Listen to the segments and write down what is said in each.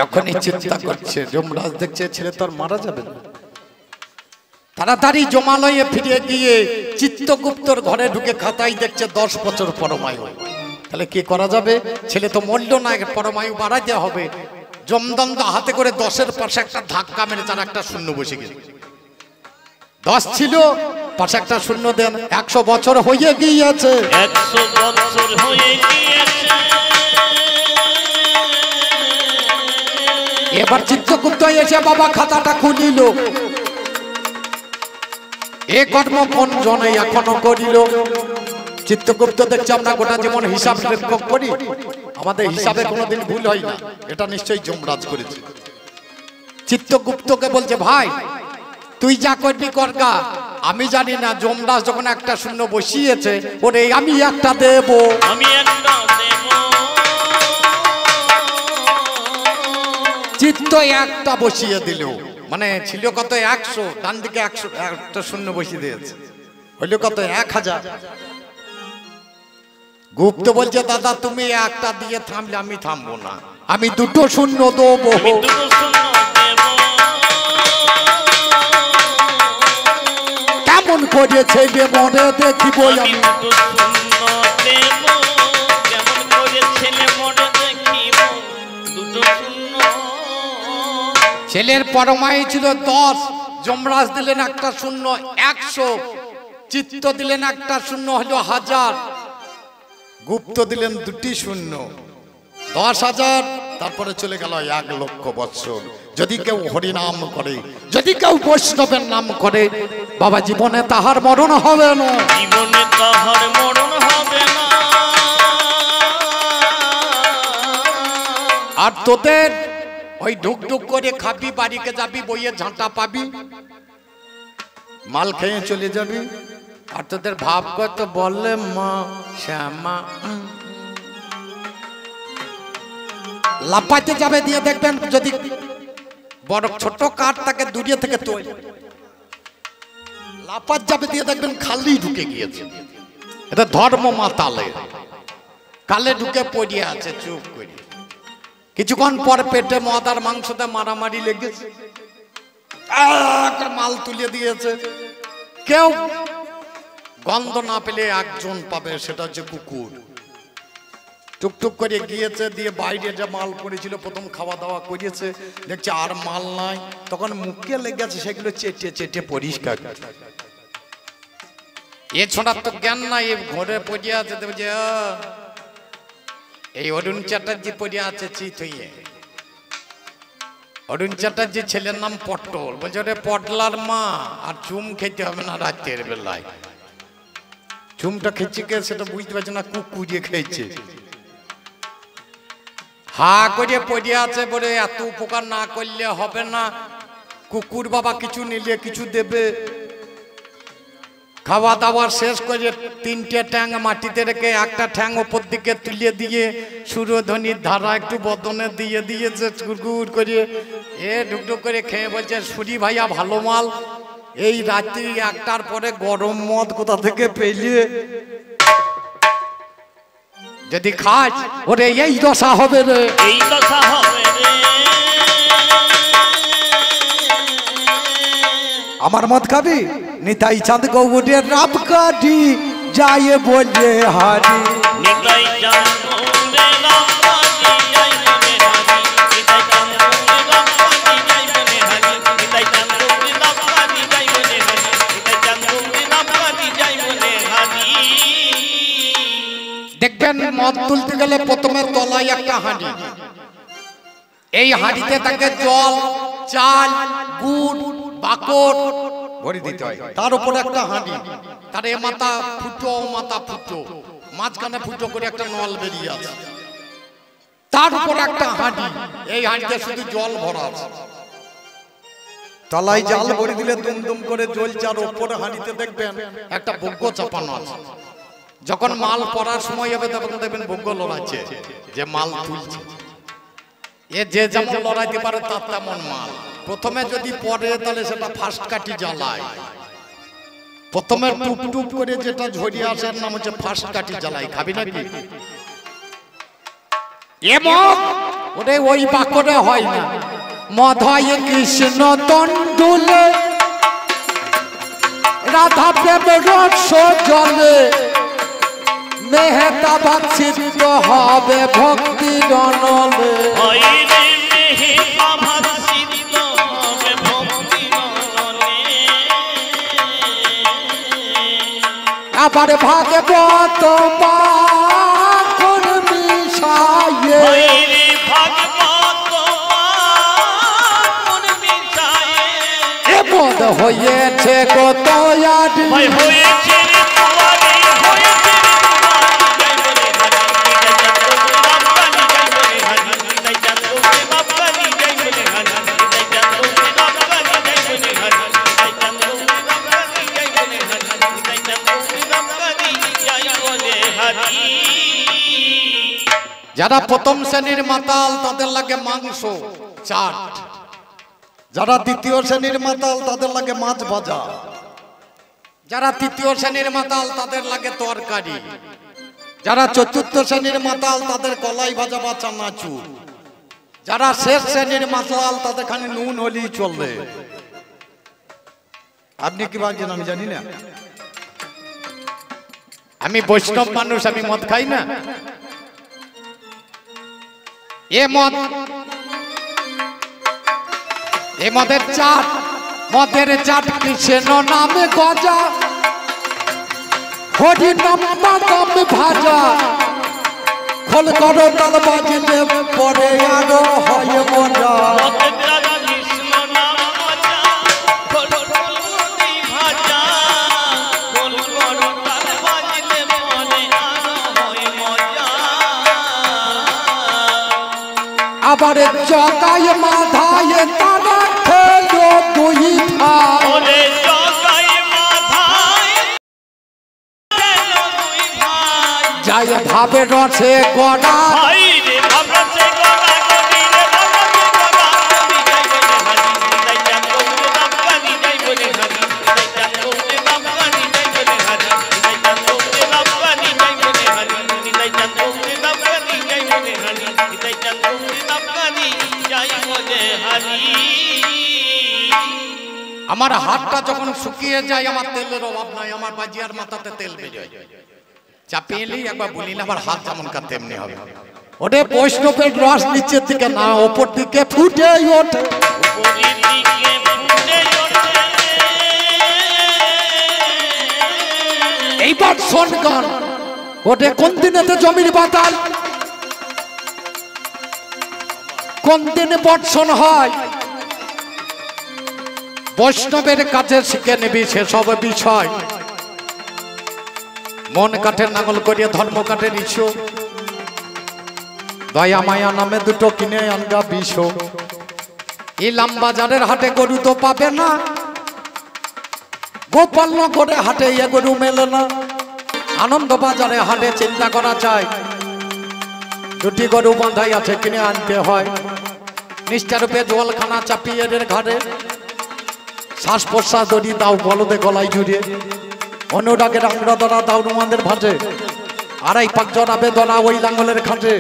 যখনই চিন্তা করছে যমরাজ দেখছে ছেলে তো আর মারা যাবে না, তাড়াতাড়ি জমালয়ে ফিরে গিয়ে চিত্তগুপ্তর ঘরে ঢুকে খাতায় দেখছে 10 বছর পরমায়ু। তাহলে কি করা যাবে? ছেলে তো মরল না, পরমায়ু বাড়াতে হবে। জমদন্দ হাতে করে 10-এর পাশে একটা ধাক্কা মেরে তার একটা শূন্য বসে গেল। 10 ছিল, পাশে একটা শূন্য দেন। 100 বছর হয়ে গিয়েছে, 100 বছর হয়ে গিয়েছে। এবার চিত্তগুপ্ত এসে বাবা খাতাটা খুলিল। এ কর্ম কোন জনে এখনো করিল? চিত্তগুপ্ত দেখছে আমরা গোটা জীবন হিসাব লেখক করি, আমাদের হিসাবে কোনোদিন ভুল হয় না, এটা নিশ্চয়ই যমরাজ করেছে। চিত্তগুপ্তকে বলছে ভাই তুই যা করবি করগা, আমি জানি না। যমরাজ যখন একটা শূন্য বসিয়েছে, ওরে আমি একটা দেব, আমি একটা দেব। চিত্ত একটা বসিয়ে দিল, মানে ছিল কত 100, ডান দিকে 100 একটা শূন্য বসিয়ে দিয়েছে, হইল কত 1000। গুপ্ত বলছে দাদা তুমি একটা দিয়ে থামলে আমি থামবো না, আমি 2 শূন্য দেবো। কেমন করে ছেলে মনে দেখিব আমি, ছেলের পরমায়ু ছিল 10, যমরাজ দিলেন একটা শূন্য 100, চিত্ত দিলেন একটা শূন্য হলো 1000, গুপ্ত দিলেন 2টি শূন্য 10,000, তারপরে চলে গেল 1 লক্ষ বৎসর। যদি কেউ হরিনাম করে, যদি কেউ বৈষ্ণবের নাম করে, বাবা জীবনে তাহার মরণ হবে না, জীবনে তাহার মরণ হবে না। আর তোদের ওই ঢুকঢুক করে খাবি, বাড়িকে যাবি, বইয়ে ঝাঁটা পাবি, মাল খেয়ে চলে যাবি। আর তোদের ভাব কত বললে মা শ্যামা, লাপাইতে যাবে দিয়ে দেখবেন যদি বড় ছোট কাঠ তাকে দূরে থেকে তোল, লাপাত যাবে দিয়ে দেখবেন খালি ঢুকে গিয়েছে। এটা ধর্ম মাতালে কালে ঢুকে পড়ে আছে চুপ করে। কিছুক্ষণ পর পেটে মদ আর মাংসতে মারামারি লেগেছে, মাল তুলে দিয়েছে। কেউ গন্ধ না পেলে একজন পাবে, সেটা হচ্ছে কুকুর। টুকটুক করে গিয়েছে, দিয়ে বাইরে যে মাল পড়েছিল প্রথম খাওয়া দাওয়া করিয়েছে, দেখছে আর মাল নাই, তখন মুখে লেগেছে, সেগুলো চেটে চেটে পরিষ্কার। এ ছোটার তো জ্ঞান নাই, ঘরে পড়ে আছে, দেখছে এই অরুণ চ্যাটার্জি পড়ে আছে চিত হইয়ে। অরুণ চ্যাটার্জি ছেলের নাম পটল, বলছে ওরে পটলার মা, আর চুম খেতে হবে না রাতের বেলায়। চুমটা খেয়েছে কে সেটা বুঝতে পারছে না, কুকুরিয়ে খেয়েছে। হা করে পড়ে আছে, বলে এত উপকার না করলে হবে না, কুকুর বাবা কিছু নিলে কিছু দেবে। খাওয়া দাওয়া শেষ করে 3টে ট্যাং মাটিতে রেখে একটা ঠ্যাং ওপর দিকে তুলে দিয়ে সুরধ্বনির ধারা একটু বদনে দিয়ে দিয়েছে কুকুর করে। এ ঢুকঢুক করে খেয়ে বলছে সুরি ভাইয়া ভালো মাল, এই রাত্রি 1টার পরে গরম মদ কোথা থেকে পেলে, যদি খাস ওরে এই দশা হবে রে, এই দশা হবে রে। আমার মদ খাবি? নিতাই চাঁদ গৌড়ের রাত কাটি যায় বলে হারি, নিতাই চাঁদ গৌড়ের রাত কাটি যায় বলে হারি, নিতাই চাঁদ গৌড়ের রাত কাটি যায় বলে হারি, নিতাই চাঁদ গৌড়ের রাত কাটি যায় বলে হারি, নিতাই চাঁদ গৌড়ের রাত কাটি যায় বলে হারি। দেখবেন মদ তুলতে গেলে প্রথমে তলায় একটা হাঁড়ি, এই হাঁড়িতে তাকে জল, চাল, গুড়, বাকর ভরে দিতে হয়। তার উপরে একটা হাঁড়ি, তার এ মাথা ফুটো ও মাথা ফুটো, মাঝখানে ফুটো করে একটা নল বেরিয়ে আছে, তার উপর একটা হাঁড়ি, এই হাঁড়িতে শুধু জল ভরা আছে। তলায় জাল ভরে দিলে দুমদুম করে জ্বলছে, আর উপরে হাঁড়িতে দেখবেন একটা ভোগ্য চাপানো আছে। যখন মাল পড়ার সময় হবে তখন দেখবেন ভোগ্য লড়াচ্ছে, যে মাল তুলছে। এ যে যেমন লড়াইতে পারে তার তেমন মাল। প্রথমে যদি পড়ে তাহলে সেটা ফার্স্ট কাটি জ্বালায়, প্রথমে টুপ টুপ করে যেটা ঝরিয়ে আসার নাম হচ্ছে ফার্স্ট কাটি জ্বালাই। খাবি নাকি? ওরে ওই বাকরে হয় না। মধয় কৃষ্ণ তন্ডুলে রাধা প্রেম রস জলে মেহতা ভাষিত হবে ভক্তি রনলে। আবার ভাগবত পাখন মিশায়ে এমন হয়েছে কত হয়েছে যারা প্রথম শ্রেণীর মাতাল তাদের লাগে মাংস চাট, যারা দ্বিতীয় শ্রেণীর মাতাল তাদের লাগে মাছ ভাজা, যারা তৃতীয় শ্রেণীর মাতাল তাদের লাগে তরকারি, যারা চতুর্থ শ্রেণীর মাতাল তাদের কলাই ভাজা বা চানাচুর, যারা শেষ শ্রেণীর মাতাল তাদের খালি নুন হলেই চলবে। আপনি কি ভাবছেন আমি জানি না? আমি বৈষ্ণব মানুষ, আমি মদ খাই না। এ মদের চাট, মদের চাট কৃষ্ণ নামে গজা, হরি নাম বাদাম ভাজা, খোল করো তাল বাজলে পরে আরো হয় মজা। আবার জগায় মাধায় তারা খেলো দুই ভাই, যায় ভাবে রসে গড়া আমার হাতটা যখন শুকিয়ে যায় আমার তেলের অভাব নাই, আমার বাজিয়ার মাথাতে তেল বেরিয়ে যায়, চাপিয়ে এলেই একবার বলি না আমার হাত যেমন কার তেমনি হবে। ওটা বৈষ্ণবের রস নিচের দিকে না ওপর দিকে ফুটে ওঠে। এইবার শোন গান, ওটা কোন দিনেতে জমির বাতাল, কোন দিনে বর্ষণ হয়, বৈষ্ণবের কাছে শিখে নিবি সেসব বিষয়। মন কাঠের নাঙল করিয়া ধর্ম কাঠের ইস্যু, দয়া মায়া নামে দুটো কিনে আনগা বিষ। ইলাম বাজারের হাটে গরু তো পাবে না, গোপালনগরে হাটে এ গরু মেলে না। আনন্দ বাজারে হাটে চিন্তা করা চাই, দুটি গরু বাঁধাই আছে কিনে আনতে হয়। নিষ্ঠারূপে জলখানা চাপিয়ে ঘাড়ে, শ্বাস প্রশ্বাস দড়ি দাও বলদে গলায় জুড়িয়ে, অনুরাগের আংরা ধরা দাও রুমাদের ভাঁজে, আড়াই পাক জড়াবে ধরা ওই লাঙ্গলের খাঁজে।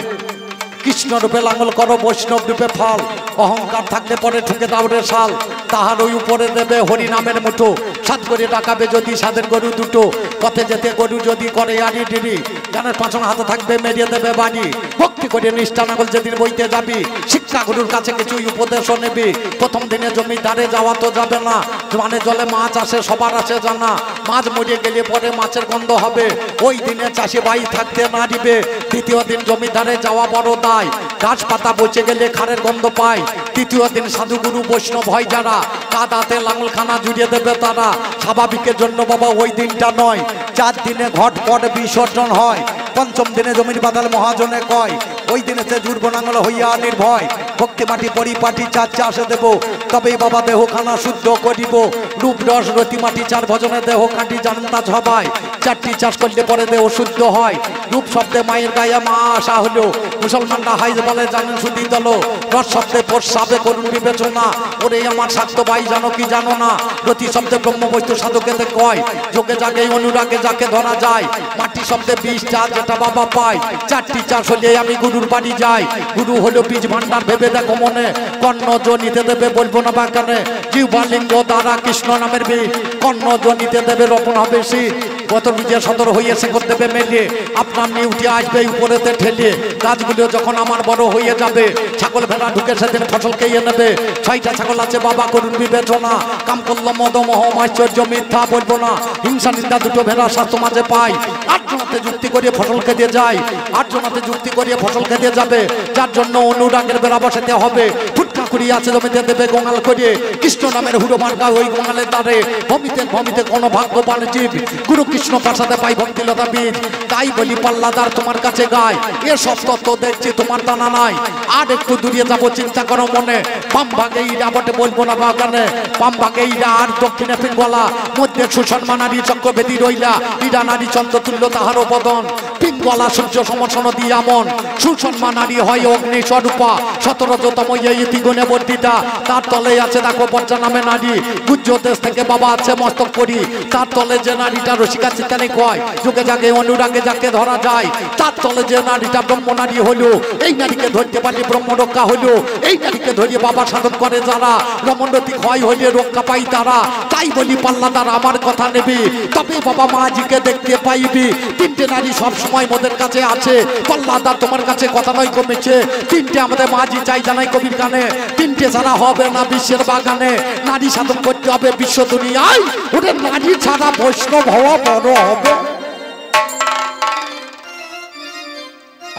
কৃষ্ণ রূপে লাঙ্গল করো বৈষ্ণব রূপে ফল, অহংকার থাকলে পরে ঠুকে দাও রে শাল। তাহার ওই উপরে দেবে হরি নামের মুঠো, সাত করে ডাকাবে যদি সাদের গরু দুটো। পথে যেতে গরু যদি করে আড়ি ডিড়ি, জানের পাঁচন হাতে থাকবে মেরিয়ে দেবে বাড়ি। ভক্তি করে নিষ্ঠা নাঙ্গল যেদিন বইতে যাবি, শিক্ষা গুরুর কাছে কিছু উপদেশও নেবি। প্রথম দিনে জমিদারে যাওয়া তো যাবে না, মানে জলে মাছ আসে সবার আসে জানা। মাছ মরিয়ে গেলে পরে মাছের গন্ধ হবে, ওই দিনে চাষি ভাই থাকতে না দিবে। দ্বিতীয় দিন জমিদারে যাওয়া বড় দায়, গাছ পাতা বচে গেলে খারের গন্ধ পায়। তৃতীয় দিন সাধু গুরু বৈষ্ণব হয় যারা, কাদাতে লাঙ্গলখানা জুড়িয়ে দেবে তারা। স্বাভাবিকের জন্য বাবা ওই দিনটা নয়, 4 দিনে ঘট পট বিসর্জন হয়। পঞ্চম দিনে জমির বাদাল মহাজনে কয়, ওই দিনে সে জুড়ব নাঙ্গল হইয়া নির্ভয়। ভক্তি মাটি পরিপাটি চার চাষে দেব, তবেই বাবা দেহ খানা শুদ্ধ করিব। রূপ রস রতি মাটি চার ভজনে দেহ কাটি জানতা সবাই। চারটি চাষ করলে পরে দেহ অশুদ্ধ হয়। রূপ শব্দে মায়ের গায়ে মা আসা হলো, মুসলমানরা হাইজ বলে জানেন শুধু দল। রস শব্দে প্রস্রাবে করুন বিবেচনা, ওরে আমার স্বাস্থ্য ভাই জানো কি জানো না। প্রতি শব্দে ব্রহ্ম বৈদ্য সাধকেতে কয়, যোগে জাগে অনুরাগে যাকে ধরা যায়। মাটি শব্দে বীজ চাষ যেটা বাবা পায়, চারটি চাষ হলে আমি গুরুর বাড়ি যাই। গুরু হলো বীজ ভান্ডার ভেবে দেখো মনে, কর্ণ জনিতে দেবে বলবো না বাগানে। জিহ্বালিঙ্গ দ্বারা কৃষ্ণ নামের বীজ, কর্ণ জনিতে দেবে রোপণ হবে শীত। গত বিজে সদর হয়ে শেখর দেবে মেলিয়ে, আপনার নিয়ে উঠে আসবে উপরেতে ঠেলিয়ে। গাছগুলো যখন আমার বড় হয়ে যাবে, ছাগল ভেড়া ঢুকে সেদিন ফসল খেয়ে নেবে। 6টা ছাগল আছে বাবা করুন বিবেচনা, কাম করলো মদ মোহ আশ্চর্য মিথ্যা বলবো না। হিংসা নিন্দা দুটো ভেড়া স্বাস্থ্য মাঝে পাই। 8 জনাতে যুক্তি করিয়ে ফসল খেতে যায়, 8 জনাতে যুক্তি করিয়ে ফসল খেতে যাবে। যার জন্য অনুরাগের বেড়া বসাতে হবে। ফুটকা করিয়ে আছে জমিতে দেবে গোঙাল করিয়ে, কৃষ্ণ নামের হুড়ো মার্কা ওই গোঙালের দ্বারে। ভমিতে ভমিতে কোনো ভাগ্যবান জীব, গুরু কৃষ্ণ পাশাতে পাই ভক্তিলতা বীজ। তাই বলি পাল্লাদার তোমার কাছে গায়, এসব তত্ত্ব দেখছি তোমার জানা নাই। আর একটু দূরে যাবো চিন্তা করো মনে, পাম ভাগে ইরা বটে বলবো না বাগানে। পাম ভাগে ইরা আর দক্ষিণে পিঙ্গলা, মধ্যে সুষমা নারী চক্রবেদী রইলা। ইরা নারী চন্দ্র তুল্য তাহারও বদন, পিঙ্গলা সূর্য সমর্ষণ দিয়া মন। সুষমা নারী হয় অগ্নি স্বরূপা, 17তম ইতি গুণে বর্ধিতা। তার তলে আছে দেখো বজ্জা নামে নারী, গুজ্জ দেশ থেকে বাবা আছে মস্তক করি। তার তলে যে নারীটা রসিকা চিত্তানে কয়, যুগে জাগে অনুরাগে যাকে ধরা যায়। তার তলে যে নারীটা ব্রহ্ম নারী হলো, এই নারীকে ধরতে পারলে ব্রহ্ম রক্ষা হলো। এই নারীকে ধরিয়ে বাবা সাধন করে যারা, রমণরতি হয় হইলে রক্ষা পাই তারা। তাই বলি পাল্লাদার আমার কথা নেবি, তবে বাবা মাজিকে দেখতে পাইবি। 3টে নারী সব সময় মোদের কাছে আছে, পাল্লাদার তোমার কাছে কথা নয় কমেছে। 3টে আমাদের মাঝি চাই জানাই কবির গানে, 3টে ছাড়া হবে না বিশ্বের বাগানে। নারী সাধন করতে হবে বিশ্ব দুনিয়ায়, ওদের নারী ছাড়া বৈষ্ণব হওয়া বড় হবে।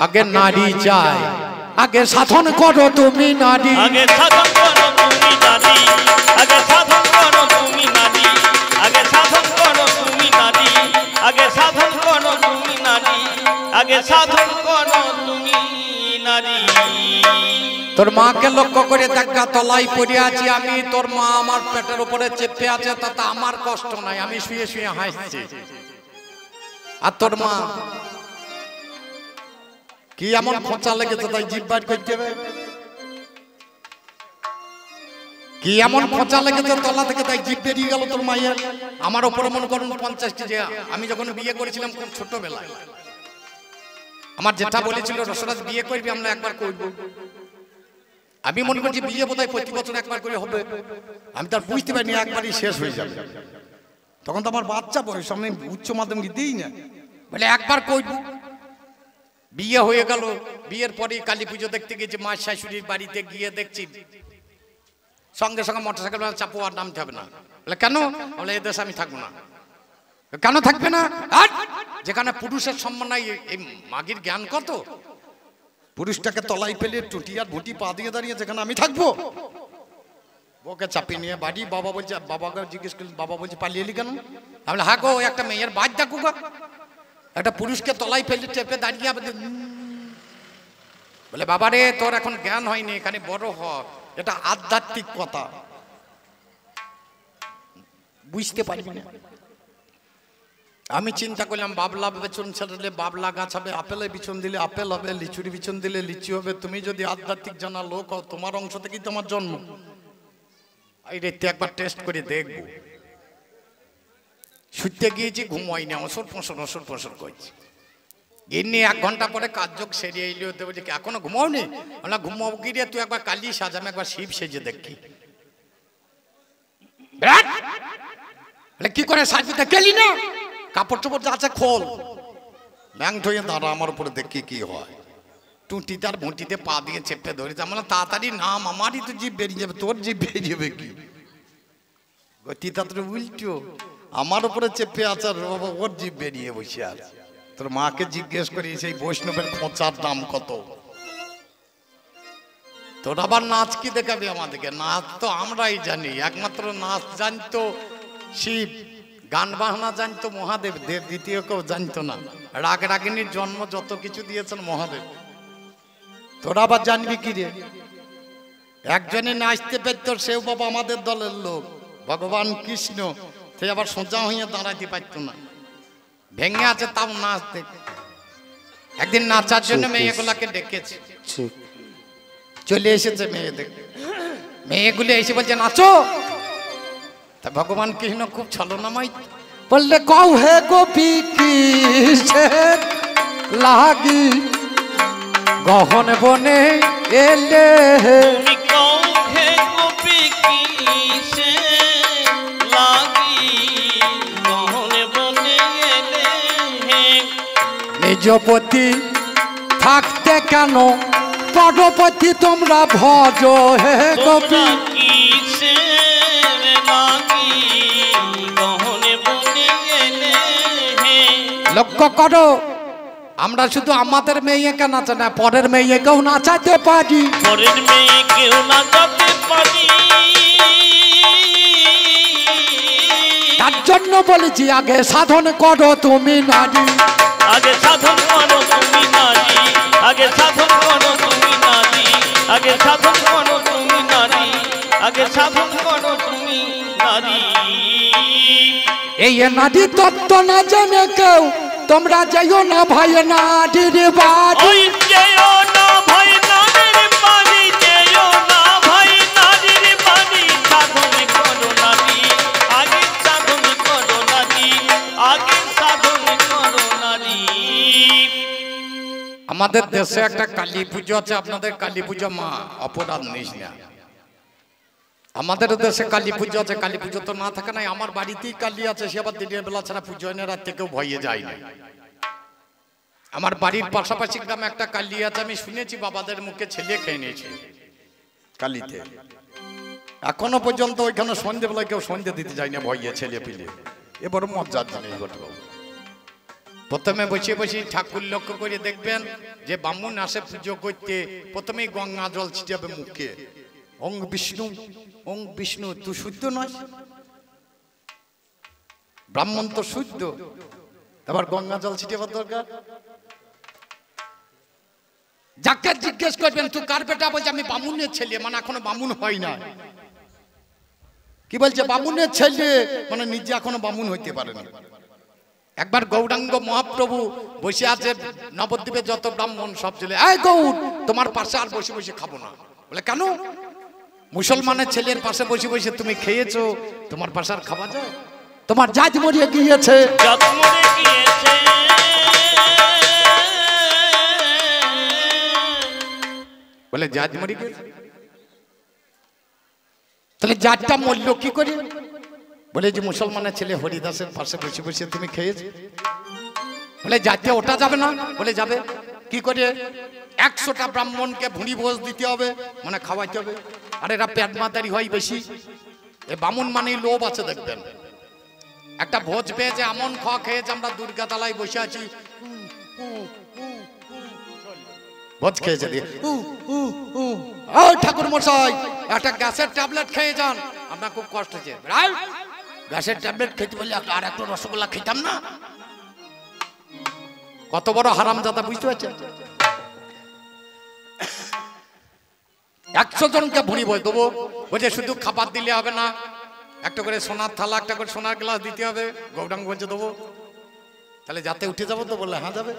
আগে নারী চাই, আগে সাধন করো তুমি নারী, আগে সাধন করো তুমি নারী, আগে সাধন করো তুমি নারী, আগে সাধন করো তুমি নারী, আগে সাধন করো তুমি নারী, আগে সাধন করো তুমি নারী। তোর মাকে লক্ষ্য করে দেখা, তলায় পড়ে আছি আমি, তোর মা আমার পেটের উপরে চেপে আছে, তাতে আমার কষ্ট নাই, আমি শুয়ে শুয়ে হাসছি। আর তোর মা কি এমন খোঁচা লেগেছে তাই জিভ বাইর করতে হবে? কি এমন খোঁচা লেগেছে তলা থেকে তাই জিভ বেরিয়ে গেল তোর মায়ের? আমার উপরে মনে করুন 50টি, যে আমি যখন বিয়ে করেছিলাম খুব ছোটবেলায়, আমার জেঠা বলেছিল রসরাজ বিয়ে করবি, আমরা একবার করবো। আমি মনে করছি বিয়ে বোধহয় প্রতি বছর একবার করে হবে, আমি তার বুঝতে পারিনি একবারই শেষ হয়ে যাবে। তখন তো আমার বাচ্চা বয়স, আমি উচ্চ মাধ্যমিক দিই না, বলে একবার করবো। বিয়ে হয়ে গেল, বিয়ের পরে কালী পুজো দেখতে গেছি মা শাশুড়ির বাড়িতে, গিয়ে দেখছি সঙ্গে সঙ্গে মোটরসাইকেল চাপো, আর নামতে হবে না। বলে কেন? বলে এই দেশে আমি থাকবো না। কেন থাকবে না? যেখানে পুরুষের সম্মান নাই, এই মাগির জ্ঞান কত? পুরুষটাকে তলায় ফেলে টুটি আর ভুটি পা দিয়ে দাঁড়িয়ে, যেখানে আমি থাকবো। বউকে চাপিয়ে নিয়ে বাড়ি, বাবা বলছে, বাবাকে জিজ্ঞেস করলেন, বাবা বলছে পালিয়ে এলি কেন? তাহলে হ্যাঁ গো, একটা মেয়ের বাদ দেখো গো, একটা পুরুষকে তলায় ফেলে চেপে দাঁড়িয়ে। বলে বাবা রে, তোর এখন জ্ঞান হয়নি, এখানে বড় হ, এটা আধ্যাত্মিক কথা, বুঝতে পারবি না। আমি চিন্তা করলাম, বাবলা বিচন ছেড়ে বাবলা গাছ হবে, আপেলে বিচন দিলে আপেল হবে, লিচুরি বিচন দিলে লিচু হবে। তুমি যদি আধ্যাত্মিক জানা লোক হও, তোমার অংশ থেকেই তোমার জন্ম। এই রেতে একবার টেস্ট করে দেখবো। শুতে গিয়েছি, ঘুম হয়নি, অসর ফসর করছি। এমনি 1 ঘন্টা পরে কাজযোগ সেরিয়ে এলি, হতে বলছি এখনো ঘুমাওনি? না ঘুমাবো কি রে, তুই একবার কালি সাজ, আমি একবার শিব সেজে দেখি। কি করে সাজতে গেলি না? কাপড় চোপড় যা আছে খোল, ব্যাং ধুয়ে দাঁড়া আমার উপরে, দেখি কি হয়। টুটি তার ভুঁটিতে পা দিয়ে চেপে ধরেছে। আমরা তাড়াতাড়ি নাম, আমারই তো জিভ বেরিয়ে যাবে, তোর জিভ বেরিয়ে যাবে কি? গতি তাড়াতাড়ি উল্টো, আমার উপরে চেপে আছে, ওর জিভ বেরিয়ে বসে আছে। তোর মাকে জিজ্ঞেস করি সেই বৈষ্ণবের খোঁচার দাম কত? তোর আবার নাচ কি দেখাবি আমাদেরকে? নাচ তো আমরাই জানি, একমাত্র নাচ জানতো শিব, গান বাজনা জানতো মহাদেব, দেব দ্বিতীয় কেউ জানতো না। রাগ রাগিনীর জন্ম যত কিছু দিয়েছেন মহাদেব, তোরা আবার জানবি কি রে? একজনে নাচতে পারত, সেও বাবা আমাদের দলের লোক, ভগবান কৃষ্ণ, সে আবার সোজা হইয়া দাঁড়াইতে পারত না। ভেঙে আছে তাও নাচ দেখ। একদিন নাচার জন্য মেয়েগুলাকে ডেকেছে, চলে এসেছে মেয়েদের, মেয়েগুলো এসে বলছে নাচো। তা ভগবান কৃষ্ণ খুব ছলনাময় বললে কও হে গোপী কিসের লাগি গহন বনে এলে, তুমি কও হে গোপী কিসের লাগি গহন বনে এলে হে। নিজ পতি থাকতে কেন পরপতি তোমরা ভজ হে গোপী কিসের লাগি গহন বনে এলে হে। লক্ষ্য করো, আমরা শুধু আমাদের মেয়েকে নাচা না, পরের মেয়েকেও নাচাতে পারি, পরের মেয়েকেও নাচাতে পারি। তার জন্য বলেছি আগে সাধন করো তুমি নারী, আগে সাধন করো তুমি নারী, আগে সাধন করো তুমি নারী, আগে সাধন করো তুমি নারী, আগে সাধন করো তুমি নারী। এই নারী তত্ত্ব না জেনে কেউ তোমরা যাইও না ভাই নারীর বাড়ি, ওই যেও না ভাই নারীর বাড়ি, যেও না ভাই নারীর বাড়ি। সাধন করো নারী, আগে সাধন করো নারী, আগে সাধন করো নারী। আমাদের দেশে একটা কালী পুজো আছে, আপনাদের কালী পুজো মা অপরাধ নিস না। আমাদের দেশে কালী পুজো আছে, কালী পুজো তো না থাকে নাই, আমার বাড়িতেই কালী আছে, সে আবার দিনের বেলা ছাড়া পুজো হয় না, রাত থেকেও ভয়ে যায় না। আমার বাড়ির পাশাপাশি গ্রামে একটা কালী আছে, আমি শুনেছি বাবাদের মুখে ছেলে খেয়ে নিয়েছে কালীতে। এখনো পর্যন্ত ওইখানে সন্ধ্যেবেলায় কেউ সন্ধ্যে দিতে যায় না ভয়ে ছেলে পিলে, এবার মজার জানি ঘটবে। প্রথমে বসে বসে ঠাকুর লক্ষ্য করে দেখবেন যে বামুন আসে পুজো করতে, প্রথমেই গঙ্গা জল ছিটাবে মুখে, ওং বিষ্ণু ওং বিষ্ণু। তুই শুদ্ধ নয়, ব্রাহ্মণ তো শুদ্ধ, আবার গঙ্গা জল ছিটাবার দরকার। যাকে জিজ্ঞেস করবেন তুই কার বেটা, বলছে আমি বামুনের ছেলে, মানে এখনো বামুন হয় না। কি বলছে বামুনের ছেলে, মানে নিজে এখনো বামুন হইতে পারেনি। একবার গৌরাঙ্গ মহাপ্রভু বসে আছে নবদ্বীপে যত ব্রাহ্মণ সব ছেলে, এই গৌর তোমার পাশে আর বসে বসে খাবো না। বলে কেন? মুসলমানের ছেলের পাশে বসে বসে তুমি খেয়েছো, তোমার পাশে আর খাওয়া যায়? তোমার জাত মরিয়ে গিয়েছে, জাত মরে গিয়েছে। বলে জাত মরে গিয়েছে, তাহলে জাতটা মরল কি করে? বলে যে মুসলমানের ছেলে হরিদাসের পাশে বসে বসে তুমি খেয়েছো। বলে জাতে ওটা যাবে না? বলে যাবে। কি করে? 100টা ব্রাহ্মণকে ভুঁড়ি ভোজ দিতে হবে, মানে খাওয়াইতে হবে। আর এরা পেট মাতারি হয় বেশি, এ বামুন মানেই লোভ আছে। দেখবেন একটা ভোজ পেয়েছে, এমন খাওয়া খেয়েছে, আমরা দুর্গা তলায় বসে আছি, ভোজ খেয়েছে দিয়ে ঠাকুর মশাই একটা গ্যাসের ট্যাবলেট খেয়ে যান, আপনার খুব কষ্ট হচ্ছে। গ্যাসের ট্যাবলেট খেতে বললে আর একটু রসগোল্লা খেতাম না? কত বড় হারামজাদা, বুঝতে পারছেন? 100 জনকে ভুঁড়ি বই দেবো, বলছে শুধু খাবার দিলে হবে না, একটা করে সোনার থালা, একটা করে সোনার গ্লাস দিতে হবে। গৌরাঙ্গ বলছে দেবো। তাহলে যাতে উঠে যাবো তো? বললে হ্যাঁ যাবে।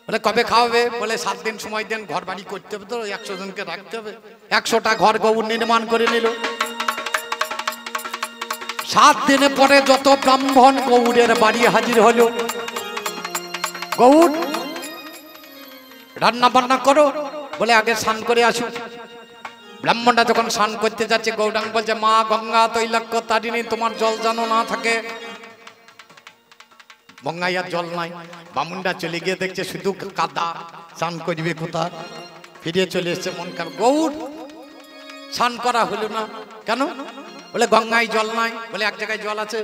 বলে কবে খাওয়াবে? বলে 7 দিন সময় দেন, ঘর বাড়ি করতে হবে তো, 100 জনকে রাখতে হবে। 100টা ঘর গৌর নির্মাণ করে নিল। 7 দিনে পরে যত ব্রাহ্মণ গৌরের বাড়ি হাজির হলো। গৌর রান্না বান্না করো, বলে আগে স্নান করে আসুন। ব্রাহ্মণটা যখন স্নান করতে যাচ্ছে, গৌরাঙ্গ বলছে মা গঙ্গা তৈলাক্য তারিণী, তোমার জল যেন না থাকে। গঙ্গায় আর জল নাই। বামুনটা চলে গিয়ে দেখছে শুধু কাদা, স্নান করবে কোথা? ফিরে চলে এসছে মন খারাপ। গৌর স্নান করা হলো না কেন? বলে গঙ্গায় জল নাই। বলে এক জায়গায় জল আছে।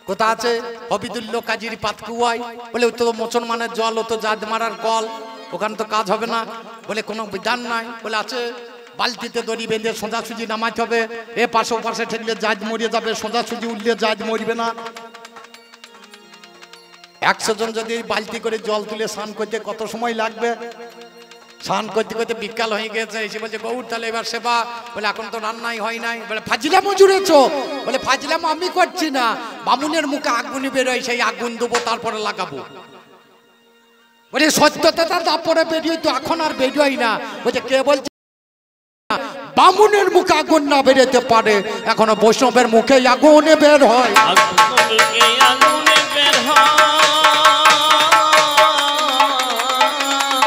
কোথা আছে? হবিদুল্য কাজীর পাতকুয়ায়। বলে ও তো মুসলমানের জল, ও তো জাত মারার কল, ওখানে তো কাজ হবে না। বলে কোনো বিধান নাই। বলে আছে, বালতিতে দড়ি বেঁধে সোজাসুজি নামাইতে হবে, এ পাশে ও পাশে ঠেকলে জাজ মরিয়ে যাবে, সোজাসুজি উঠলে জাজ মরবে না। 100 জন যদি বালতি করে জল তুলে স্নান করতে কত সময় লাগবে? স্নান করতে করতে বিকাল হয়ে গেছে, এসে বলছে গৌর তাহলে এবার সেবা, বলে এখন তো রান্নাই হয় নাই। বলে ফাজিলামও জুড়েছো? বলে ফাজিলাম আমি করছি না, বামুনের মুখে আগুন বেরোয়, সেই আগুন দেবো তারপরে লাগাবো। বলে সত্যতা তারপরে বেরিয়ে, তো এখন আর বেরোয় না। বলছে কে বলছে বামুনের মুখে আগুন না বেরোতে পারে? এখনো বৈষ্ণবের মুখে আগুনে বের হয়।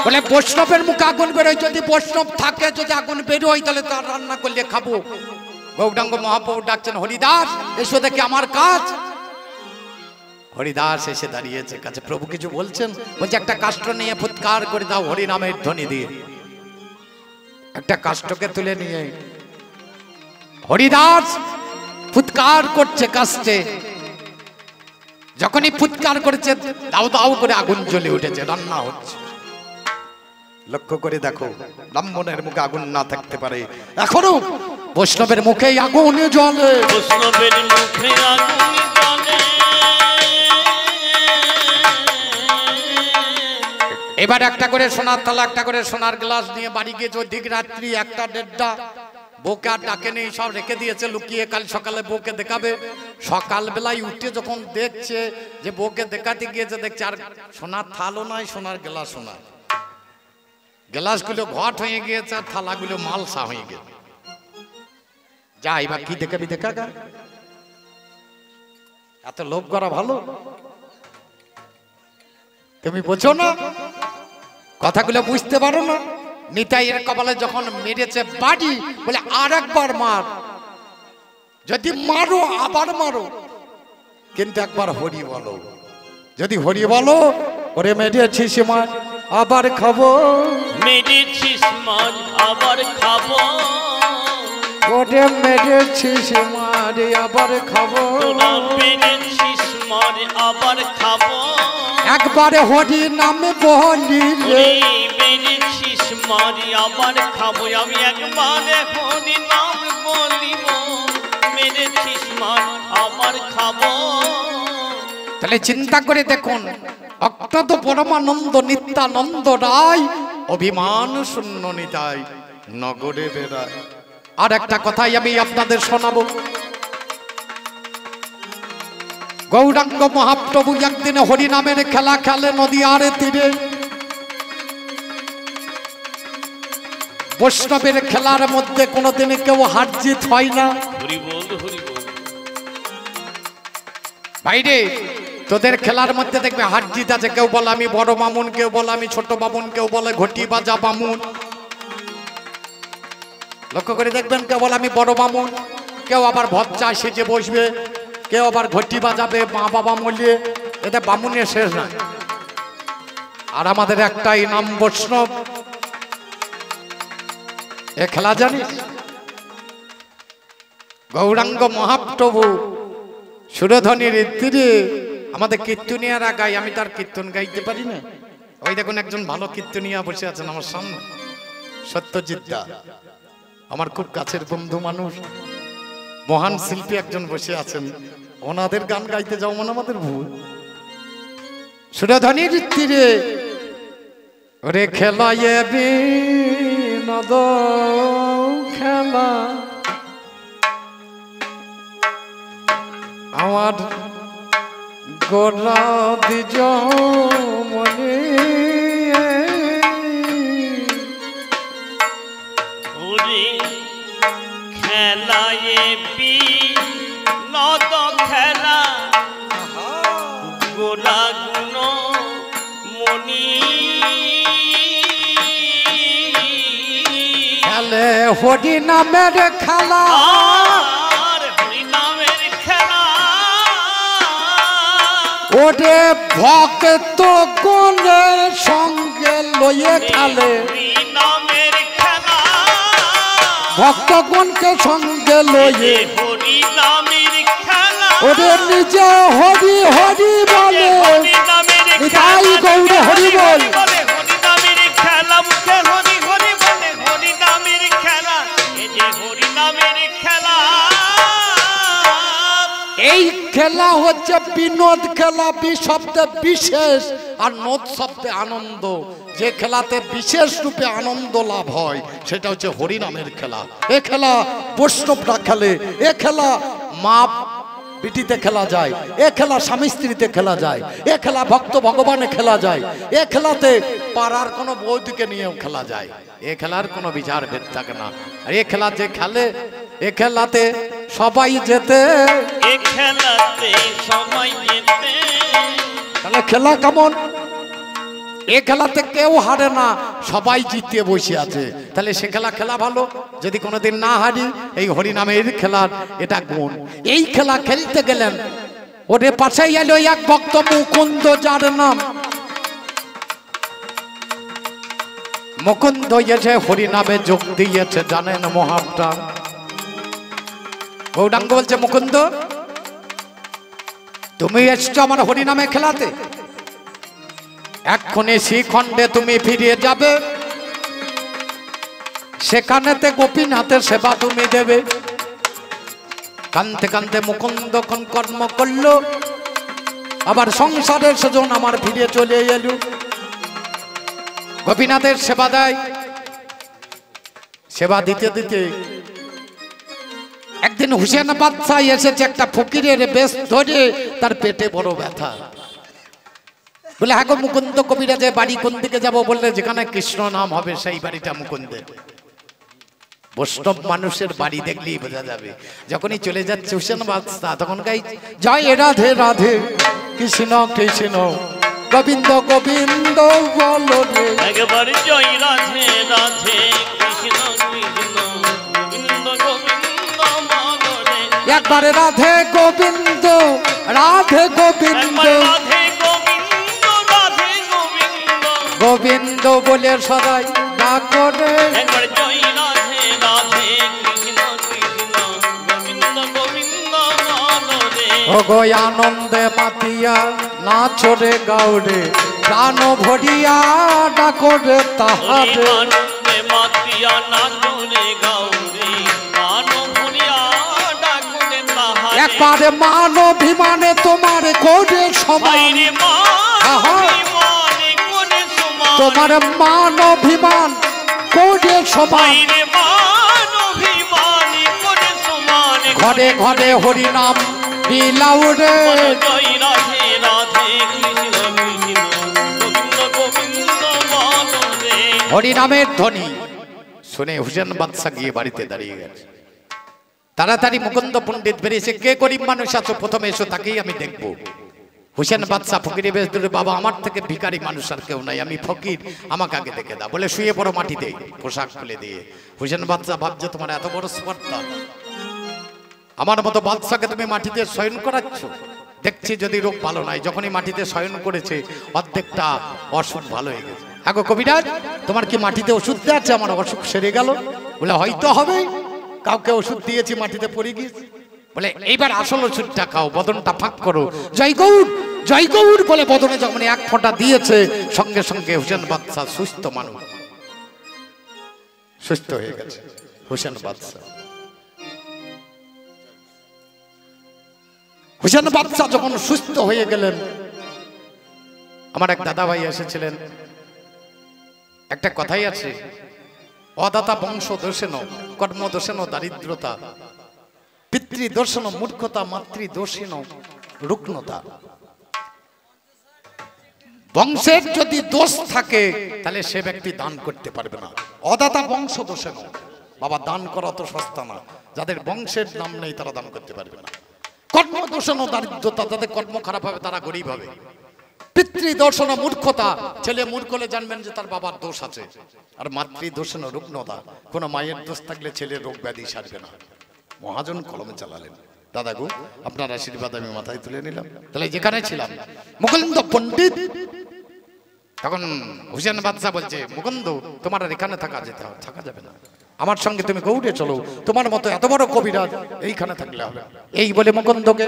বলে বৈষ্ণবের মুখে আগুন বেরোয়, যদি বৈষ্ণব থাকে, যদি আগুন বেরোয় তাহলে তার রান্না করলে খাবো। গৌরাঙ্গ মহাপ্রভু ডাকছেন, হরিদাস এসো দেখি আমার কাজ। হরিদাস এসে দাঁড়িয়েছে কাছে। প্রভু কিছু বলছেন? বলছে একটা কাষ্ঠ নিয়ে ফুৎকার করে দাও হরি নামের ধ্বনি দিয়ে। একটা কাষ্ঠকে তুলে নিয়ে হরিদাস ফুৎকার করছে কাষ্ঠে। যখনই ফুৎকার করেছে দাউ দাউ করে আগুন জ্বলে উঠেছে, রান্না হচ্ছে। লক্ষ্য করে দেখো, ব্রাহ্মণের মুখে আগুন না থাকতে পারে, এখনো বৈষ্ণবের মুখে আগুন জ্বলে। বৈষ্ণবের মুখে আগুন জ্বলে। এবার একটা করে সোনার থালা, একটা করে সোনার গ্লাস নিয়ে বাড়ি গিয়েছে। অধিক রাত্রি 1টা 1:30, বউকে আর ডাকে নেই, সব রেখে দিয়েছে লুকিয়ে, কাল সকালে বউকে দেখাবে। সকালবেলায় উঠে যখন দেখছে যে বউকে দেখাতে গিয়েছে, দেখছে আর সোনার থালও নয়, সোনার গ্লাসও নয়। গ্লাসগুলো ঘট হয়ে গিয়েছে আর থালাগুলো মালসা হয়ে গেছে। যা এবার কি দেখাবি দেখা গা, এত লোভ করা ভালো? তুমি বোঝো না, কথাগুলো বুঝতে পারো না? নিতাইয়ের কপালে যখন মেরেছে বাড়ি, বলে আর একবার মার, যদি মারো আবার মারো, কিন্তু একবার হরি বলো। যদি হরি বলো, ওরে মেরেছিস মার আবার খাবো, মেরেছিস মার আবার খাবো, ওরে মেরেছিস মার আবার খাবো, তোরা মেরেছিস মার আবার খাবো, একবার হরি নামে বলিলে, মেরেছিস মার আবার খাবো, আমি একবার হরি নাম বলিব, মেরেছিস মার আবার খাবো। তাহলে চিন্তা করে দেখুন, অত্যন্ত পরমানন্দ নিত্যানন্দ রায় অভিমান শূন্য নিতাই নগরে বেড়ায়। আর একটা কথাই আমি আপনাদের শোনাবো। গৌরাঙ্গ মহাপ্রভু একদিন হরিনামের খেলা খেলে নদীয়ার তীরে। বৈষ্ণবের খেলার মধ্যে কোনোদিন কেউ হার জিত হয় না। হরি বল হরি বল। ভাইরে, তোদের খেলার মধ্যে দেখবে হার জিত আছে। কেউ বলে আমি বড় বামুন, কেউ বলে আমি ছোট বামুন, কেউ বলে ঘটি বাজা বামুন। লক্ষ্য করে দেখবেন, কেউ বলে আমি বড় বামুন, কেউ আবার ভচ্চা সেজে বসবে, কেউ আবার ঘটি বাজাবে মা বাবা মলিয়ে। এতে বামুনের শেষ নাই। আর আমাদের একটাই নাম বৈষ্ণব। এ খেলা জানিস? গৌরাঙ্গ মহাপ্রভু সুরধ্বনির তীরে আমাদের কীর্তনিয়ারা গাই। আমি তার কীর্তন গাইতে পারি না। ওই দেখুন একজন ভালো কীর্তনিয়া বসে আছেন আমার সামনে, সত্যজিৎ দা, আমার খুব কাছের বন্ধু মানুষ, মহান শিল্পী একজন বসে আছেন। ওনাদের গান গাইতে যাও মানে আমাদের ভুল। সুরধ্বনির তীরে ওরে খেলায়ে বিনোদ খেলা, আমার গোরা দ্বিজ মনে, ওরে খেলায় বিনোদ খেলা, গোলা গুণ মনি, খেলে হরি নামের খেলা, আর হরি নামের খেলা, ওরে ভক্ত কোনে সঙ্গে লইয়ে খেলে, হরি নামের খেলা, ভক্তগণকে সঙ্গে লইয়ে, হরি নামের খেলা, ওরে নিজে হরি হরি বলে, হরি নামের নিতাই গৌর হরি বল। হরি নামের খেলা, মুখে হরি হরি বলে, হরি নামের খেলা, এই যে হরি নামের খেলা। এই খেলা হচ্ছে বিনোদ খেলা, বি শব্দে বিশেষ আর নোদ শব্দে আনন্দ। যে খেলাতে বিশেষ রূপে আনন্দ লাভ হয় সেটা হচ্ছে হরিনামের খেলা। এ খেলা বৈষ্ণবরা খেলে, এ খেলা মা বিটিতে খেলা যায়, এ খেলা স্বামী স্ত্রীতে খেলা যায়, এ খেলা ভক্ত ভগবানে খেলা যায়, এ খেলাতে পাড়ার কোনো বৌদিকে নিয়েও খেলা যায়। এ খেলার কোনো বিচার ভেদ থাকে না। আর এ খেলা যে খেলে, এ খেলাতে সবাই যেতে, এ খেলাতে সবাই যেতে। তাহলে খেলা কেমন? এ খেলাতে কেউ হারে না, সবাই জিতে বসে আছে। তাহলে সে খেলা খেলা ভালো। যদি কোনোদিন না হারি, এই হরিনামের খেলার এটা গুণ। এই খেলা খেলতে গেলেন, ওরে পাশে এলো এক ভক্ত মুকুন্দ, যার নাম মুকুন্দ, এসে হরিনামে যোগ দিয়েছে। জানেন মহাপ্রাণ গৌরাঙ্গ বলছে, মুকুন্দ তুমি এসছো আমার হরিনামে খেলাতে, এক্ষুনি শ্রীখণ্ডে তুমি ফিরে যাবে, সেখানেতে গোপীনাথের সেবা তুমি দেবে। কানতে কানতে মুকুন্দ কোন কর্ম করলো, আবার সংসারের সেজন আমার ফিরে চলে এলো। গোপীনাথের সেবা দেয়, সেবা দিতে দিতে একদিন হুসেন বাদশাহ এসেছে একটা ফকিরের বেশ ধরে, তার পেটে বড় ব্যথা। বলে, হ্যাঁ গো মুকুন্দ কবিরাজের বাড়ি কোন দিকে যাবো? বললে, যেখানে কৃষ্ণ নাম হবে সেই বাড়িটা মুকুন্দের। বৈষ্ণব মানুষের বাড়ি দেখলেই বোঝা যাবে। যখনই চলে যাচ্ছে হুসেন বাদশাহ, তখন গাই জয় রাধে রাধে কৃষ্ণ কৃষ্ণ গোবিন্দ গোবিন্দ বলো রে। একবার জয় রাধে রাধে কৃষ্ণ কৃষ্ণ গোবিন্দ গোবিন্দ বলো রে। একবার রাধে গোবিন্দ রাধে গোবিন্দ রাধে গোবিন্দ রাধে গোবিন্দ গোবিন্দ বলে সদাই ডাকো রে। একবার জয় রাধে রাধে কৃষ্ণ কৃষ্ণ গোবিন্দ গোবিন্দ বলো রে। ও গো আনন্দে মাতিয়া নাচো রে গাউরে, প্রাণ ভরিয়া ডাকো রে তাহারে। আনন্দে মাতিয়া নাচো রে গাউরে, প্রাণ ভরিয়া ডাকো রে তাহারে। একবারে মান অভিমানে তোমার করে সমান, বাইরে মানে কোনে সমান, তোমার মান অভিমান করে সমান। বাইরে মান অভিমানী কোনে সমান। ঘরে ঘরে হরিনাম বিলাও রে। জয় রাধে রাধে কৃষ্ণ কৃষ্ণ গোবিন্দ গোবিন্দ বলো রে। হরিনামের ধ্বনি শুনে হুসেন বাদশাহ গিয়ে বাড়িতে দাঁড়িয়ে গেছে। তাড়াতাড়ি মুকুন্দ পণ্ডিত বেরিয়েছে, কে গরিব মানুষ আছো প্রথমে এসো, তাকেই আমি দেখবো। হুসেন বাদশাহ ফকিরে বেশ ধরে, বাবা আমার থেকে ভিখারি মানুষ আর কেউ নাই, আমি ফকির, আমাকে আগে দেখে দাও। বলে, শুয়ে পড়ো মাটিতে, পোশাক খুলে দিয়ে। হুসেন বাদশাহ ভাবছে, তোমার এত বড় স্পর্ধা, আমার মতো বাদশাকে তুমি মাটিতে শয়ন করাচ্ছ। দেখছি যদি রোগ ভালো নাই। যখনই মাটিতে শয়ন করেছে, অর্ধেকটা অসুখ ভালো হয়ে গেছে। আগো কবিরাজ, তোমার কি মাটিতে ওষুধ দেওয়া আছে? আমার অসুখ সেরে গেল। বলে, হয়তো হবে, কাউকে ওষুধ দিয়েছি মাটিতে পড়ে গিয়েছে। বলে, এইবার আসল ওষুধটা খাও, বদনটা ফাঁক করো, জয় গৌর জয় গৌর বলে বদনে যখন এক ফোঁটা দিয়েছে, সঙ্গে সঙ্গে হুসেন বাদশাহ সুস্থ মানুষ, সুস্থ হয়ে গেছে হুসেন বাদশাহ। হুসেন বাদশাহ যখন সুস্থ হয়ে গেলেন, আমার এক দাদা ভাই এসেছিলেন। একটা কথাই আছে, অদাতা বংশ দোষেন কর্ম দোষেন দারিদ্রতা, পিতৃ দোষেন মূর্খতা, মাতৃ দোষেন রুগ্নতা। বংশের যদি দোষ থাকে তাহলে সে ব্যক্তি দান করতে পারবে না। অদাতা বংশ দোষেন, বাবা দান করা তো সস্তা না। যাদের বংশের নাম নেই তারা দান করতে পারবে না। কর্ম দোষণ দারিদ্রতা, যাদের কর্ম খারাপ হবে তারা গরিব হবে। পিতৃ দোষণ মূর্খতা, ছেলে মূর্খ হলে জানবেন যে তার বাবার দোষ আছে। আর মাতৃ দোষণ রুগ্নতা, কোন মায়ের দোষ থাকলে ছেলের রোগ ব্যাধি সারবে না। মহাজন কলমে চালালেন। দাদা গো, আপনার আশীর্বাদ আমি মাথায় তুলে নিলাম। তাহলে যেখানে ছিলাম মুকুন্দ পণ্ডিত, তখন হুসেন বাদশাহ বলছে, মুকুন্দ তোমার আর এখানে থাকা যাবে না, আমার সঙ্গে তুমি গৌড়ে চলো, তোমার মতো এত বড় কবিরাজ এইখানে থাকলে হবে। এই বলে মুকুন্দকে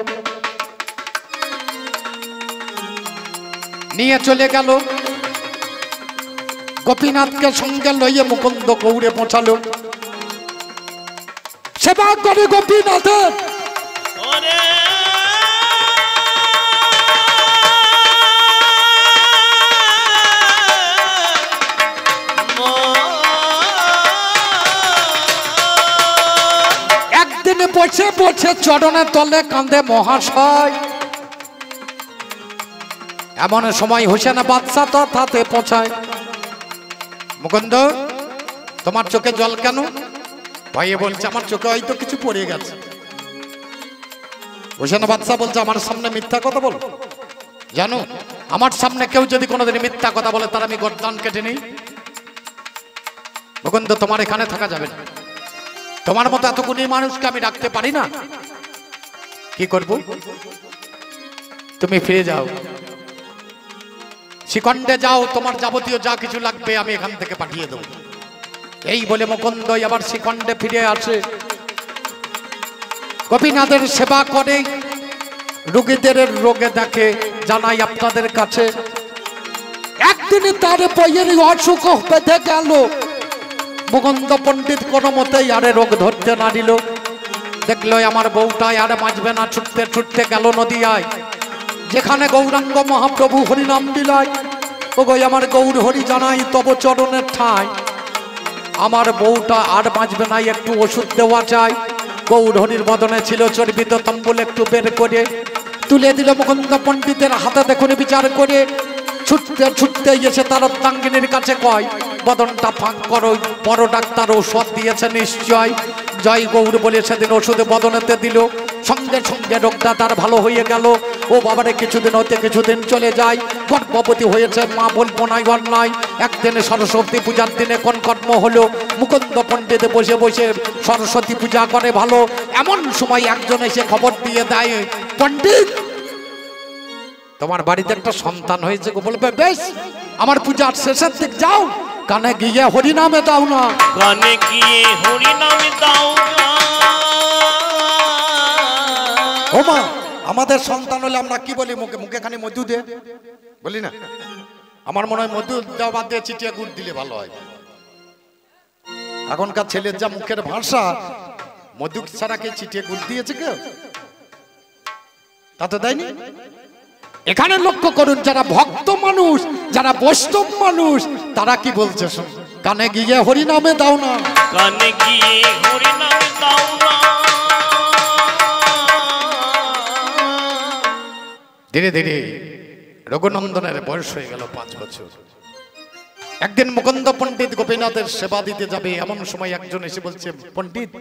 নিয়ে চলে গেল। গোপীনাথকে সঙ্গে লইয়ে মুকুন্দ গৌড়ে পৌঁছালো। সেবা করে গোপীনাথের। এসে বসে চরণের তলে কান্দে মহাশয়। এমন সময় হোসেন বাদশা তাতে পৌঁছায়। মুকুন্দ, তোমার চোখে জল কেন? ভাইয়ে বলছে আমার চোখে হয়তো কিছু পড়ে গেছে। হোসেন বাদশা বলছে আমার সামনে মিথ্যা কথা বল। জানো, আমার সামনে কেউ যদি কোনোদিন মিথ্যা কথা বলে তার আমি গর্দান কেটে নিই। মুকুন্দ, তোমার এখানে থাকা যাবে না। তোমার মতো এতগুলি মানুষকে আমি রাখতে পারি না। কি করব? তুমি ফিরে যাও, শিখণ্ডে যাও, তোমার যাবতীয় যা কিছু লাগবে আমি এখান থেকে পাঠিয়ে দেব। এই বলে মুকুন্দ আবার শিখণ্ডে ফিরে আসে। গোপীনাথের সেবা করে, রোগীদের রোগে দেখে। জানাই আপনাদের কাছে, একদিন তার বইয়ের অসুখ বেঁধে গেল। মুকুন্দ পণ্ডিত কোনো মতেই আরে রোগ ধরতে না দিল। দেখলো আমার বউটাই আরে বাঁচবে না, ছুটতে ছুটতে গেল নদিয়ায়, যেখানে গৌরাঙ্গ মহাপ্রভু হরিনাম বিলায়। ও গো আমার গৌর হরি জানাই তব চরণের ঠাঁই, আমার বউটা আর বাঁচবে না, একটু ওষুধ দেওয়া চাই। গৌর হরির বদনে ছিল চর্বিত তম্বুল, একটু বের করে তুলে দিল মুকুন্দ পণ্ডিতের হাতে। দেখুন বিচার করে ছুটতে ছুটতে এসে তার অর্ধাঙ্গিনীর কাছে কয়, বদনটা ফাঁক করো, বড় ডাক্তার ঔষধ দিয়েছে নিশ্চয়। জয় গৌর বলে সেদিন ওষুধ বদনেতে দিল। সঙ্গে সঙ্গে রোগটা তার ভালো হয়ে গেল। ও বাবারে কিছুদিন হতে কিছুদিন চলে যায়, গর্ভবতী হয়েছে। মা বলবো নাই অন্যায়। একদিন সরস্বতী পূজার দিনে কোন কর্ম হলো, মুকুন্দ পণ্ডিত বসে বসে সরস্বতী পূজা করে ভালো। এমন সময় একজন এসে খবর দিয়ে দেয়, পণ্ডিত তোমার বাড়িতে একটা সন্তান হয়েছে। বলবে বেশ, আমার পূজার শেষের দিক যাও, কানে গিয়ে হরিনামে দাও না। কানে গিয়ে হরিনামে দাও না। ও মা, আমাদের সন্তান হলে আমরা কি বলি? মুখে মুখে খানি মধু দে বলি না? আমার মনে হয় মধু দেওয়া বাদ দিয়ে চিটিয়া গুড় দিলে ভালো হয়। এখনকার ছেলের যা মুখের ভাষা, মধু ছাড়া কে চিটিয়া গুড় দিয়েছে কেউ? তা তো দেয়নি। এখানে লক্ষ্য করুন, যারা ভক্ত মানুষ, যারা বৈষ্ণব মানুষ, তারা কি বলছে শুন, কানে গিয়ে হরিনামে দাও না। কানে গিয়ে হরিনামে দাও না। ধীরে ধীরে রঘুনন্দনের বয়স হয়ে গেল 5 বছর। একদিন মুকুন্দ পণ্ডিত গোপীনাথের সেবা দিতে যাবে। এমন সময় একজন এসে বলছে, পণ্ডিত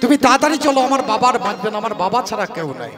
তুমি তাড়াতাড়ি চলো, আমার বাবার বাঁচবে না, আমার বাবা ছাড়া কেউ নাই।